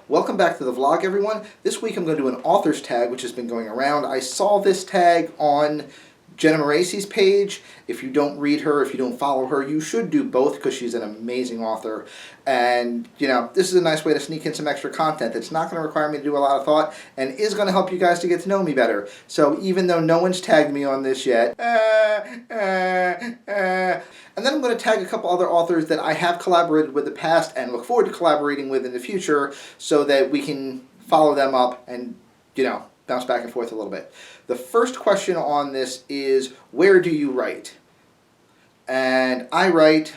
Welcome back to the vlog, everyone. This week I'm going to do an author's tag, which has been going around. I saw this tag on Jenna Moracy's page. If you don't read her, if you don't follow her, you should do both because she's an amazing author. And, this is a nice way to sneak in some extra content that's not going to require me to do a lot of thought and is going to help you guys to get to know me better. So even though no one's tagged me on this yet, and then I'm going to tag a couple other authors that I have collaborated with in the past and look forward to collaborating with in the future so that we can follow them up and, bounce back and forth a little bit. The first question on this is, where do you write? And I write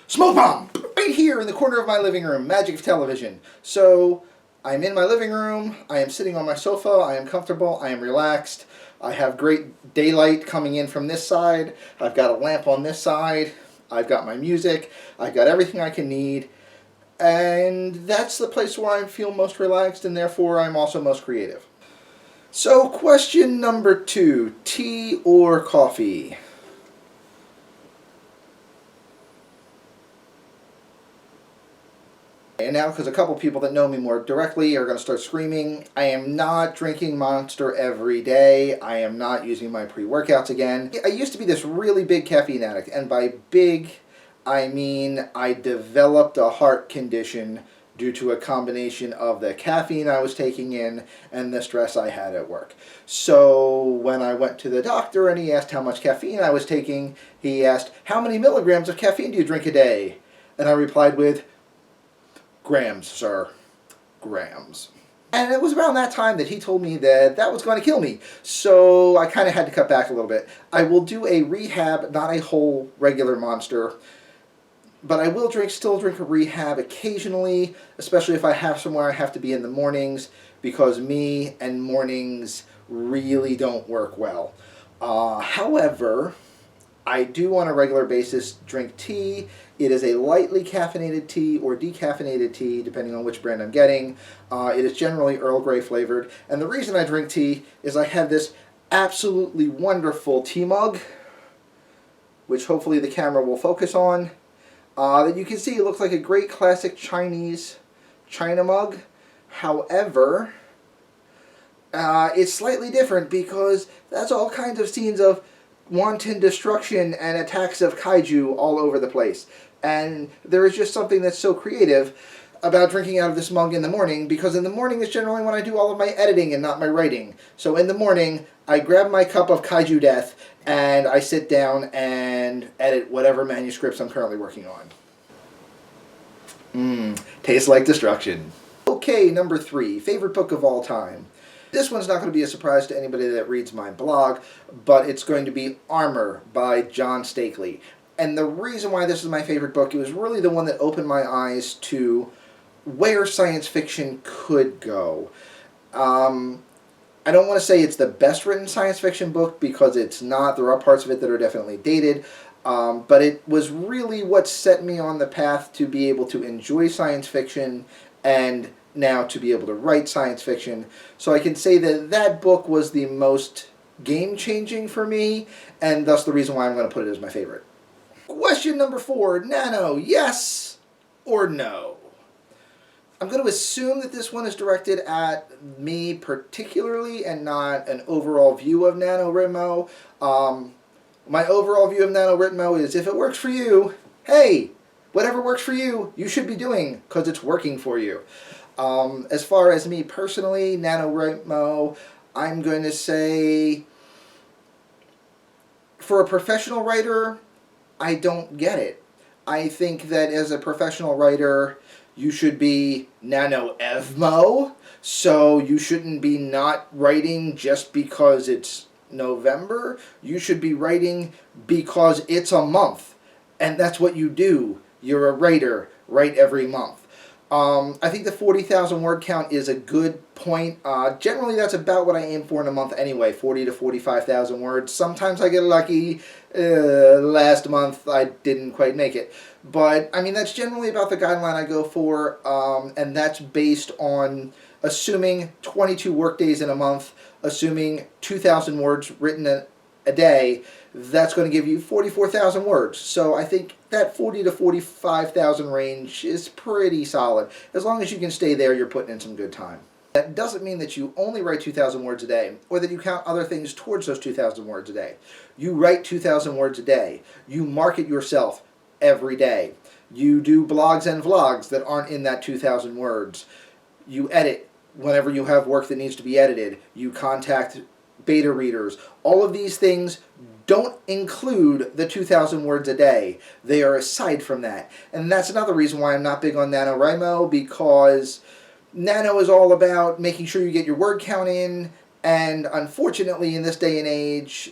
Smoke Bomb! Right here in the corner of my living room, magic of television. So I'm in my living room, I am sitting on my sofa, I am comfortable, I am relaxed. I have great daylight coming in from this side, I've got a lamp on this side, I've got my music, I've got everything I can need, and that's the place where I feel most relaxed and therefore I'm also most creative. So question number 2, tea or coffee? And now, because a couple people that know me more directly are going to start screaming, I am not drinking Monster every day. I am not using my pre-workouts again. I used to be this really big caffeine addict, and by big, I mean I developed a heart condition due to a combination of the caffeine I was taking in and the stress I had at work. So when I went to the doctor and he asked how much caffeine I was taking, he asked, how many milligrams of caffeine do you drink a day? And I replied with, grams, sir. Grams. And it was around that time that he told me that that was going to kill me. So I kind of had to cut back a little bit. I will do a rehab, not a whole regular Monster, but I will still drink a rehab occasionally, especially if I have somewhere I have to be in the mornings, because me and mornings really don't work well. However, I do on a regular basis drink tea. It is a lightly caffeinated tea or decaffeinated tea, depending on which brand I'm getting. It is generally Earl Grey flavored. And the reason I drink tea is I have this absolutely wonderful tea mug, which hopefully the camera will focus on. That you can see it looks like a great classic Chinese China mug. However, it's slightly different because that's all kinds of scenes of wanton destruction and attacks of kaiju all over the place. And there is just something that's so creative about drinking out of this mug in the morning, because in the morning is generally when I do all of my editing and not my writing. So in the morning, I grab my cup of kaiju death and I sit down and edit whatever manuscripts I'm currently working on. Tastes like destruction. Okay, number 3, favorite book of all time. This one's not going to be a surprise to anybody that reads my blog, but it's going to be Armor by John Stakely. And the reason why this is my favorite book, it was really the one that opened my eyes to where science fiction could go. I don't want to say it's the best written science fiction book because it's not. There are parts of it that are definitely dated. But it was really what set me on the path to be able to enjoy science fiction and now to be able to write science fiction. So I can say that that book was the most game-changing for me, and thus the reason why I'm going to put it as my favorite. Question number 4, Nano, yes or no? I'm going to assume that this one is directed at me particularly and not an overall view of NaNoWriMo. My overall view of NaNoWriMo is if it works for you, hey, whatever works for you, you should be doing because it's working for you. As far as me personally, NaNoWriMo, I'm going to say, for a professional writer, I don't get it. I think that as a professional writer, you should be NaNoEvMo, so you shouldn't be not writing just because it's November. You should be writing because it's a month, and that's what you do. You're a writer, write every month. I think the 40,000 word count is a good point. Generally, that's about what I aim for in a month anyway, 40 to 45,000 words. Sometimes I get lucky. Last month, I didn't quite make it. But, I mean, that's generally about the guideline I go for, and that's based on assuming 22 work days in a month, assuming 2,000 words written a day, that's going to give you 44,000 words. So I think that 40 to 45,000 range is pretty solid. As long as you can stay there, you're putting in some good time. That doesn't mean that you only write 2,000 words a day, or that you count other things towards those 2,000 words a day. You write 2,000 words a day. You market yourself every day. You do blogs and vlogs that aren't in that 2,000 words. You edit whenever you have work that needs to be edited. You contact beta readers. All of these things don't include the 2,000 words a day. They are aside from that. And that's another reason why I'm not big on NaNoWriMo, because Nano is all about making sure you get your word count in, and unfortunately in this day and age,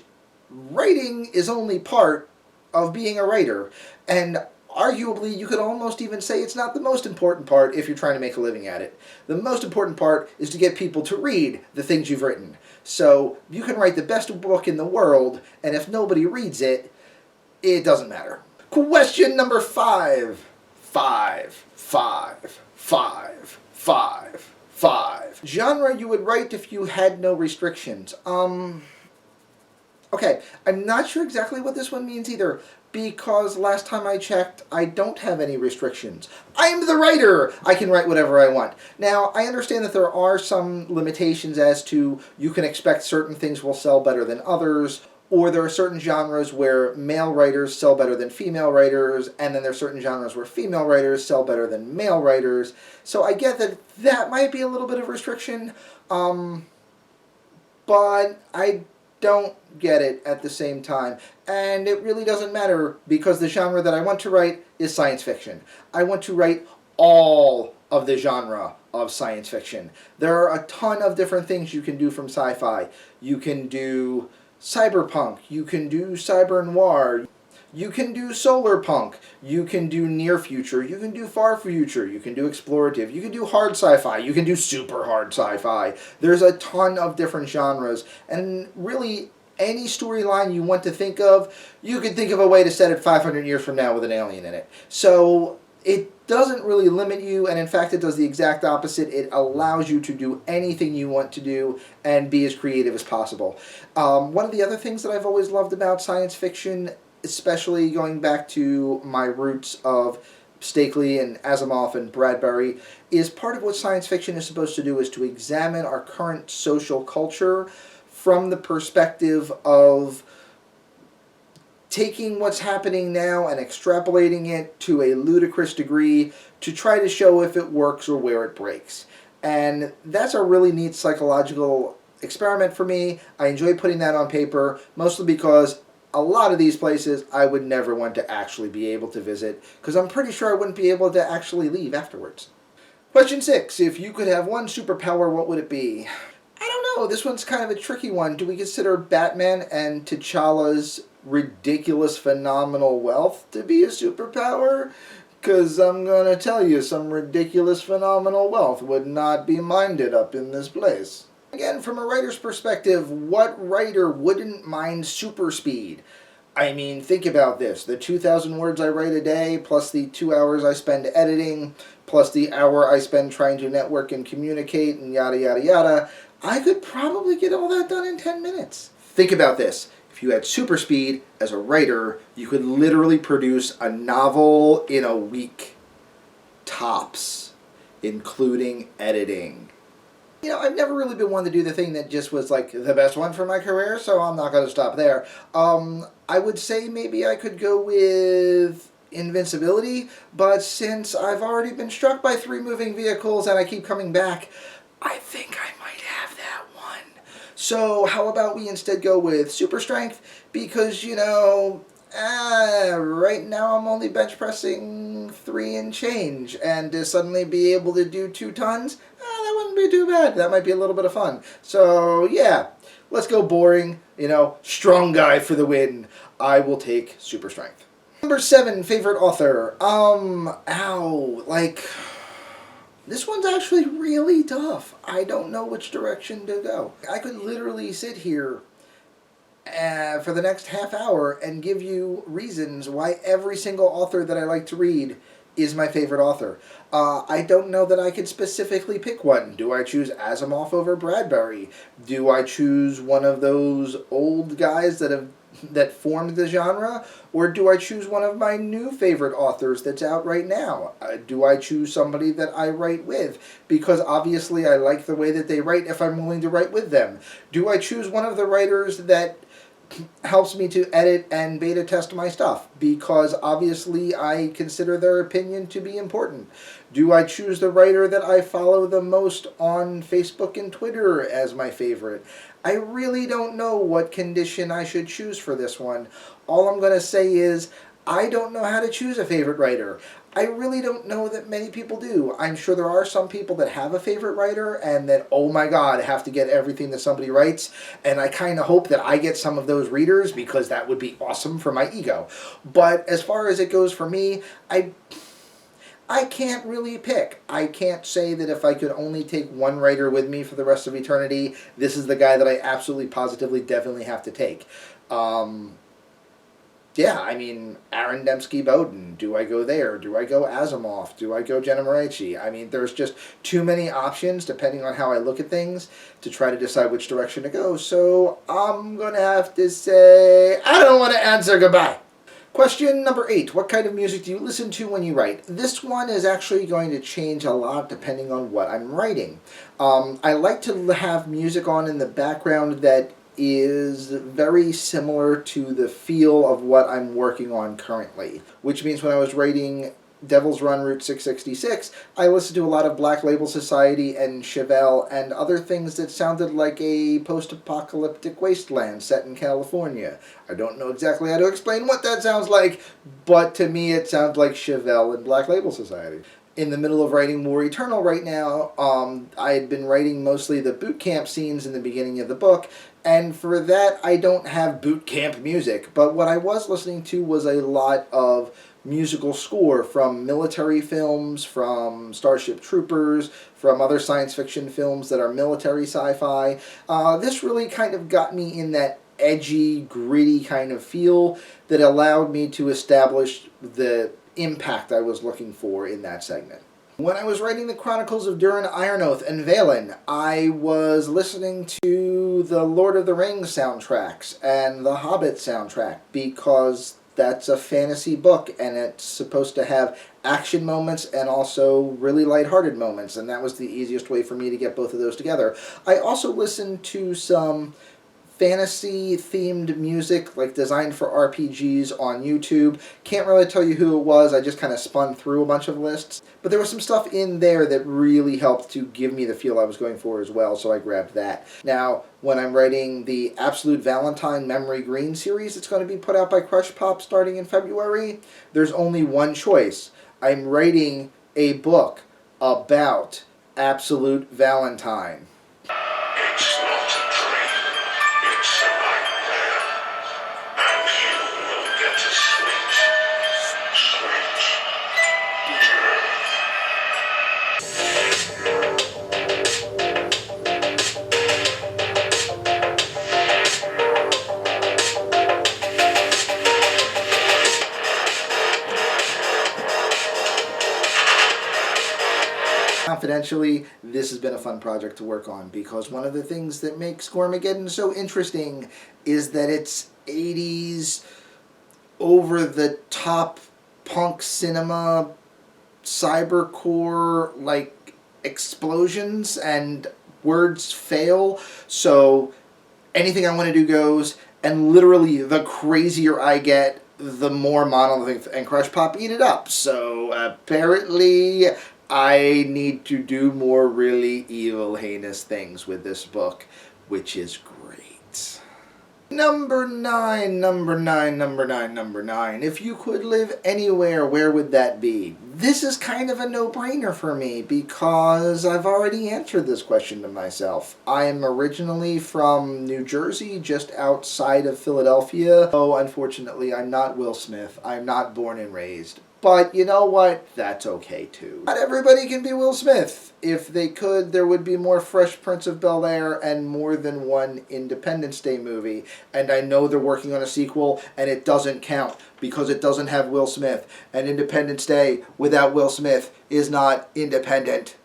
writing is only part of being a writer. And arguably, you could almost even say it's not the most important part if you're trying to make a living at it. The most important part is to get people to read the things you've written. So you can write the best book in the world, and if nobody reads it, it doesn't matter. Question number 5. 5. Genre you would write if you had no restrictions. Okay, I'm not sure exactly what this one means either, because last time I checked, I don't have any restrictions. I'm the writer! I can write whatever I want. Now, I understand that there are some limitations as to you can expect certain things will sell better than others, or there are certain genres where male writers sell better than female writers, and then there are certain genres where female writers sell better than male writers. So I get that that might be a little bit of restriction, but I don't get it at the same time. And it really doesn't matter, because the genre that I want to write is science fiction. I want to write all of the genre of science fiction. There are a ton of different things you can do from sci-fi. You can do cyberpunk, you can do cyber noir, you can do solar punk, you can do near future, you can do far future, you can do explorative, you can do hard sci-fi, you can do super hard sci-fi. There's a ton of different genres, and really any storyline you want to think of, you could think of a way to set it 500 years from now with an alien in it. So it doesn't really limit you, and in fact it does the exact opposite. It allows you to do anything you want to do and be as creative as possible. One of the other things that I've always loved about science fiction, especially going back to my roots of Stakely and Asimov and Bradbury, is part of what science fiction is supposed to do is to examine our current social culture from the perspective of taking what's happening now and extrapolating it to a ludicrous degree to try to show if it works or where it breaks. And that's a really neat psychological experiment for me. I enjoy putting that on paper, mostly because a lot of these places I would never want to actually be able to visit, because I'm pretty sure I wouldn't be able to actually leave afterwards. Question 6. If you could have one superpower, what would it be? I don't know. This one's kind of a tricky one. Do we consider Batman and T'Challa's ridiculous, phenomenal wealth to be a superpower? Because I'm going to tell you, some ridiculous, phenomenal wealth would not be minded up in this place. Again, from a writer's perspective, what writer wouldn't mind super speed? I mean, think about this. The 2,000 words I write a day, plus the 2 hours I spend editing, plus the hour I spend trying to network and communicate, and yada, yada, yada. I could probably get all that done in 10 minutes. Think about this. If you had super speed as a writer, you could literally produce a novel in a week. Tops. Including editing. You know, I've never really been one to do the thing that just was like the best one for my career, so I'm not going to stop there. I would say maybe I could go with invincibility, but since I've already been struck by 3 moving vehicles and I keep coming back, I think I might have that one. So how about we instead go with super strength, because, you know, right now I'm only bench pressing 3 and change, and to suddenly be able to do 2 tons, that wouldn't be too bad. That might be a little bit of fun. So yeah, let's go boring, you know, strong guy for the win. I will take super strength. Number 7, favorite author. This one's actually really tough. I don't know which direction to go. I could literally sit here for the next half hour and give you reasons why every single author that I like to read is my favorite author. I don't know that I could specifically pick one. Do I choose Asimov over Bradbury? Do I choose one of those old guys that formed the genre, or do I choose one of my new favorite authors that's out right now? Do I choose somebody that I write with? Because obviously I like the way that they write if I'm willing to write with them. Do I choose one of the writers that helps me to edit and beta test my stuff? Because obviously I consider their opinion to be important. Do I choose the writer that I follow the most on Facebook and Twitter as my favorite? I really don't know what condition I should choose for this one. All I'm going to say is I don't know how to choose a favorite writer. I really don't know that many people do. I'm sure there are some people that have a favorite writer and that, oh my God, have to get everything that somebody writes. And I kind of hope that I get some of those readers because that would be awesome for my ego. But as far as it goes for me, I can't really pick. I can't say that if I could only take one writer with me for the rest of eternity, this is the guy that I absolutely, positively, definitely have to take. Yeah, I mean, Aaron Dembski Bowden. Do I go there? Do I go Asimov? Do I go Jenna Moreci? I mean, there's just too many options depending on how I look at things to try to decide which direction to go. So I'm going to have to say, I don't want to answer. Goodbye. Question number 8. What kind of music do you listen to when you write? This one is actually going to change a lot depending on what I'm writing. I like to have music on in the background that is very similar to the feel of what I'm working on currently. Which means when I was writing Devil's Run Route 666, I listened to a lot of Black Label Society and Chevelle and other things that sounded like a post-apocalyptic wasteland set in California. I don't know exactly how to explain what that sounds like, but to me it sounds like Chevelle and Black Label Society. In the middle of writing War Eternal right now, I had been writing mostly the boot camp scenes in the beginning of the book, and for that I don't have boot camp music, but what I was listening to was a lot of musical score from military films, from Starship Troopers, from other science fiction films that are military sci-fi. This really kind of got me in that edgy, gritty kind of feel that allowed me to establish the impact I was looking for in that segment. When I was writing the Chronicles of Durin Ironoth and Valen, I was listening to the Lord of the Rings soundtracks and the Hobbit soundtrack because that's a fantasy book and it's supposed to have action moments and also really lighthearted moments, and that was the easiest way for me to get both of those together. I also listened to some fantasy-themed music, like designed for RPGs on YouTube. Can't really tell you who it was, I just kind of spun through a bunch of lists. But there was some stuff in there that really helped to give me the feel I was going for as well, so I grabbed that. Now, when I'm writing the Absolute Valentine Memory Green series that's going to be put out by Crush Pop starting in February, there's only one choice. I'm writing a book about Absolute Valentine. It's not a dream, it's a nightmare, and you will get a sweet, Confidentially, this has been a fun project to work on because one of the things that makes Gormageddon so interesting is that it's 80s over-the-top punk cinema cybercore like explosions and words fail, so anything I want to do goes, and literally the crazier I get, the more Monolith and Crush Pop eat it up. So apparently I need to do more really evil, heinous things with this book, which is great. Number 9, number 9, number 9, number 9. If you could live anywhere, where would that be? This is kind of a no-brainer for me because I've already answered this question to myself. I am originally from New Jersey, just outside of Philadelphia. Oh, unfortunately, I'm not Will Smith. I'm not born and raised. But you know what? That's okay too. Not everybody can be Will Smith. If they could, there would be more Fresh Prince of Bel-Air and more than one Independence Day movie. And I know they're working on a sequel, and it doesn't count because it doesn't have Will Smith. And Independence Day without Will Smith is not independent.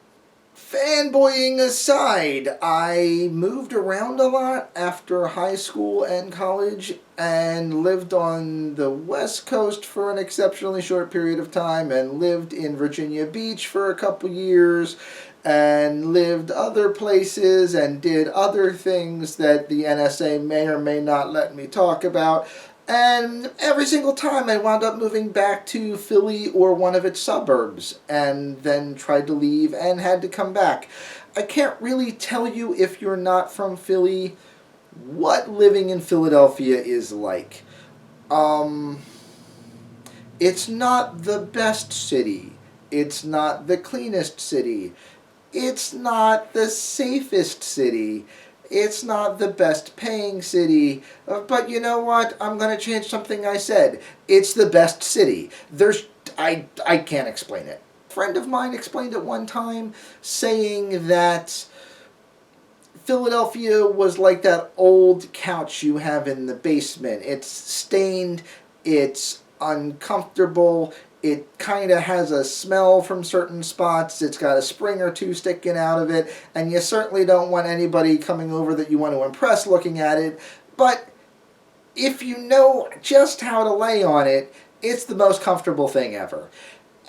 Fanboying aside, I moved around a lot after high school and college and lived on the West Coast for an exceptionally short period of time and lived in Virginia Beach for a couple years and lived other places and did other things that the NSA may or may not let me talk about. And every single time I wound up moving back to Philly or one of its suburbs and then tried to leave and had to come back. I can't really tell you, if you're not from Philly, what living in Philadelphia is like. It's not the best city. It's not the cleanest city. It's not the safest city. It's not the best paying city, but you know what? I'm going to change something I said. It's the best city. I can't explain it. A friend of mine explained it one time, saying that Philadelphia was like that old couch you have in the basement. It's stained, it's uncomfortable, it kind of has a smell from certain spots, it's got a spring or two sticking out of it, and you certainly don't want anybody coming over that you want to impress looking at it, but if you know just how to lay on it, it's the most comfortable thing ever.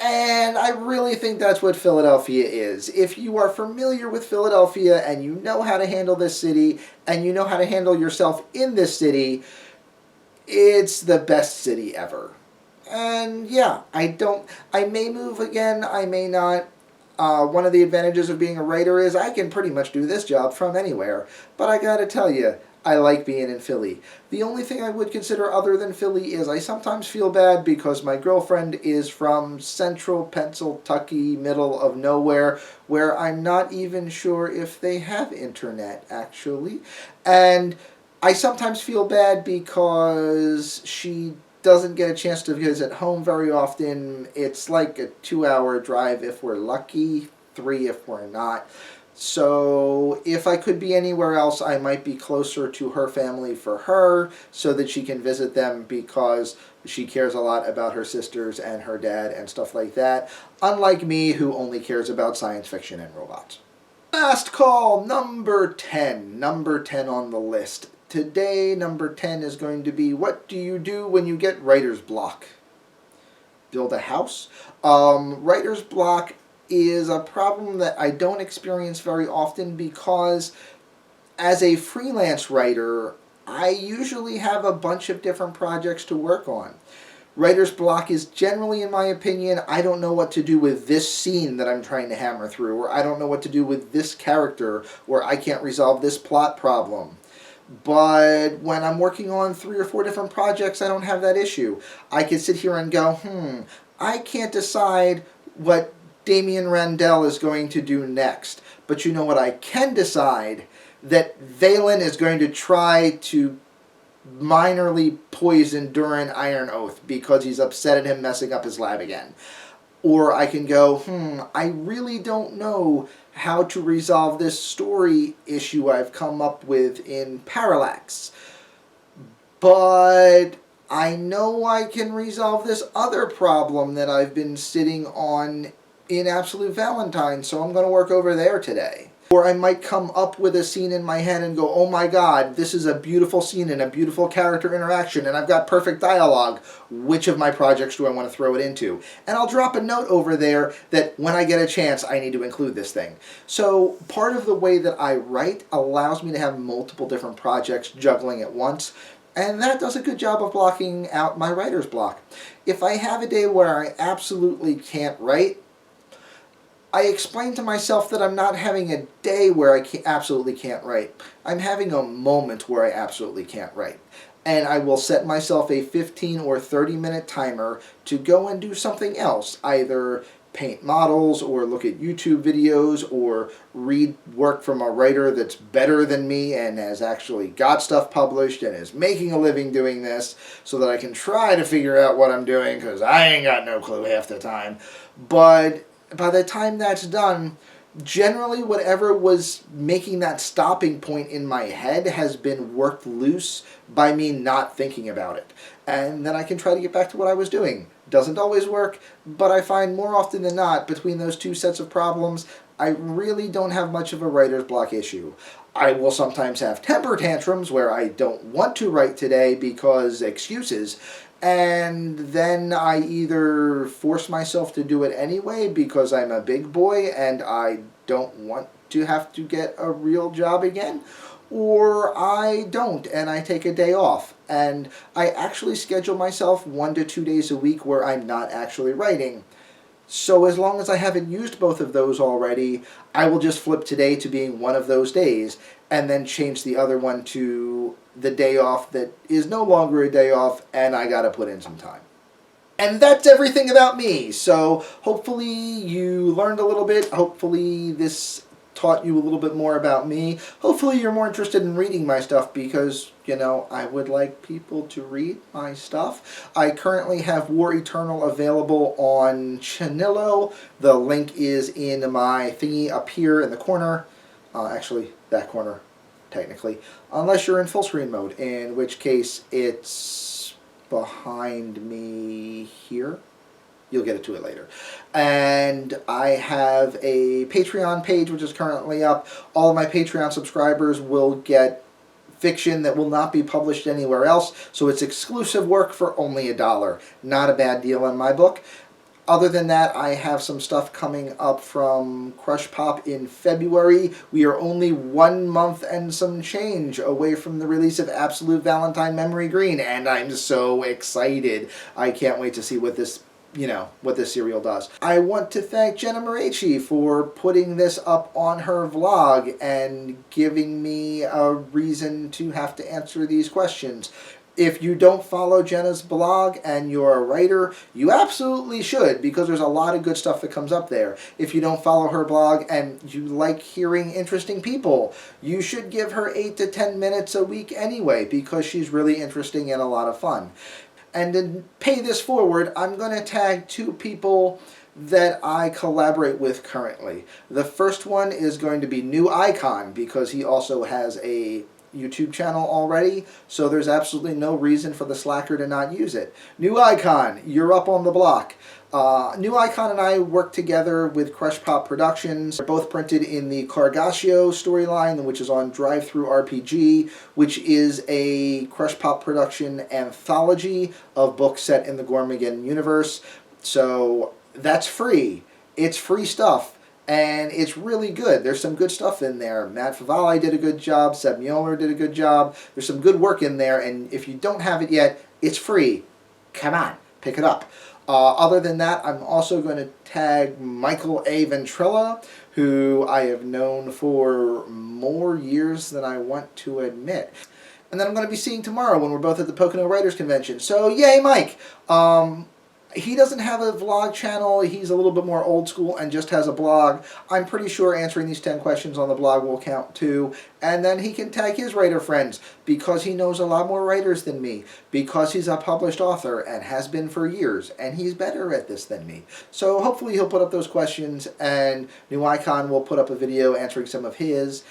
And I really think that's what Philadelphia is. If you are familiar with Philadelphia and you know how to handle this city and you know how to handle yourself in this city, it's the best city ever. And yeah, I may move again, I may not. One of the advantages of being a writer is I can pretty much do this job from anywhere. But I gotta tell you, I like being in Philly. The only thing I would consider other than Philly is I sometimes feel bad because my girlfriend is from central Pennsylvania, middle of nowhere, where I'm not even sure if they have internet, actually. And I sometimes feel bad because she doesn't get a chance to visit home very often. It's like a 2-hour drive if we're lucky, 3 if we're not. So if I could be anywhere else, I might be closer to her family for her so that she can visit them because she cares a lot about her sisters and her dad and stuff like that. Unlike me, who only cares about science fiction and robots. Last call, number 10. Number 10 on the list. Today, number 10 is going to be, what do you do when you get writer's block? Build a house? Writer's block is a problem that I don't experience very often because as a freelance writer, I usually have a bunch of different projects to work on. Writer's block is generally, in my opinion, I don't know what to do with this scene that I'm trying to hammer through, or I don't know what to do with this character, or I can't resolve this plot problem. But when I'm working on 3 or 4 different projects, I don't have that issue. I can sit here and go, I can't decide what Damien Randell is going to do next. But you know what I can decide? That Valen is going to try to minorly poison Durin Iron-Oath because he's upset at him messing up his lab again. Or I can go, I really don't know how to resolve this story issue I've come up with in Parallax. But I know I can resolve this other problem that I've been sitting on in Absolute Valentine, so I'm going to work over there today. Or I might come up with a scene in my head and go, oh my god, this is a beautiful scene and a beautiful character interaction and I've got perfect dialogue. Which of my projects do I want to throw it into? And I'll drop a note over there that when I get a chance, I need to include this thing. So part of the way that I write allows me to have multiple different projects juggling at once. And that does a good job of blocking out my writer's block. If I have a day where I absolutely can't write, I explain to myself that I'm not having a day where I absolutely can't write. I'm having a moment where I absolutely can't write. And I will set myself a 15 or 30 minute timer to go and do something else, either paint models or look at YouTube videos or read work from a writer that's better than me and has actually got stuff published and is making a living doing this, so that I can try to figure out what I'm doing, because I ain't got no clue half the time. But by the time that's done, generally whatever was making that stopping point in my head has been worked loose by me not thinking about it. And then I can try to get back to what I was doing. Doesn't always work, but I find more often than not, between those two sets of problems, I really don't have much of a writer's block issue. I will sometimes have temper tantrums where I don't want to write today because excuses, and then I either force myself to do it anyway because I'm a big boy and I don't want to have to get a real job again, or I don't and I take a day off. And I actually schedule myself 1 to 2 days a week where I'm not actually writing. So as long as I haven't used both of those already, I will just flip today to being one of those days and then change the other one to the day off that is no longer a day off and I gotta put in some time. And that's everything about me. So hopefully you learned a little bit. Hopefully this taught you a little bit more about me. Hopefully you're more interested in reading my stuff because, you know, I would like people to read my stuff. I currently have War Eternal available on Chanillo. The link is in my thingy up here in the corner. Actually, that corner, technically. Unless you're in full screen mode, in which case it's behind me here. You'll get to it later. And I have a Patreon page which is currently up. All of my Patreon subscribers will get fiction that will not be published anywhere else, so it's exclusive work for only $1. Not a bad deal in my book. Other than that, I have some stuff coming up from Crush Pop in February. We are only 1 month and some change away from the release of Absolute Valentine Memory Green, and I'm so excited. I can't wait to see what this what this serial does. I want to thank Jenna Moretti for putting this up on her vlog and giving me a reason to have to answer these questions. If you don't follow Jenna's blog and you're a writer, you absolutely should, because there's a lot of good stuff that comes up there. If you don't follow her blog and you like hearing interesting people, you should give her 8 to 10 minutes a week anyway, because she's really interesting and a lot of fun. And to pay this forward, I'm going to tag 2 people that I collaborate with currently. The first one is going to be New Icon, because he also has a YouTube channel already, so there's absolutely no reason for the slacker to not use it. New Icon, you're up on the block. New Icon and I work together with Crush Pop Productions. They're both printed in the Cargascio storyline, which is on Drive-Thru RPG, which is a Crush Pop production anthology of books set in the Gormageddon universe. So that's free. It's free stuff. And it's really good. There's some good stuff in there. Matt Favale did a good job. Seb Mueller did a good job. There's some good work in there. And if you don't have it yet, it's free. Come on, pick it up. Other than that, I'm also going to tag Michael A. Ventrella, who I have known for more years than I want to admit. And then I'm going to be seeing tomorrow when we're both at the Pocono Writers Convention. So, yay, Mike! He doesn't have a vlog channel. He's a little bit more old school and just has a blog. I'm pretty sure answering these 10 questions on the blog will count too. And then he can tag his writer friends, because he knows a lot more writers than me, because he's a published author and has been for years, and he's better at this than me. So hopefully he'll put up those questions, and New Icon will put up a video answering some of his,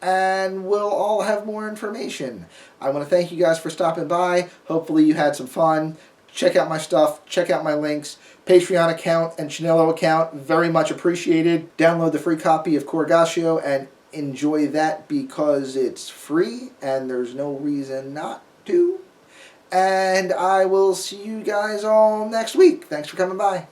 and we'll all have more information. I want to thank you guys for stopping by. Hopefully you had some fun. Check out my stuff, check out my links, Patreon account and Chanillo account, very much appreciated. Download the free copy of Cargascio and enjoy that, because it's free and there's no reason not to. And I will see you guys all next week. Thanks for coming by.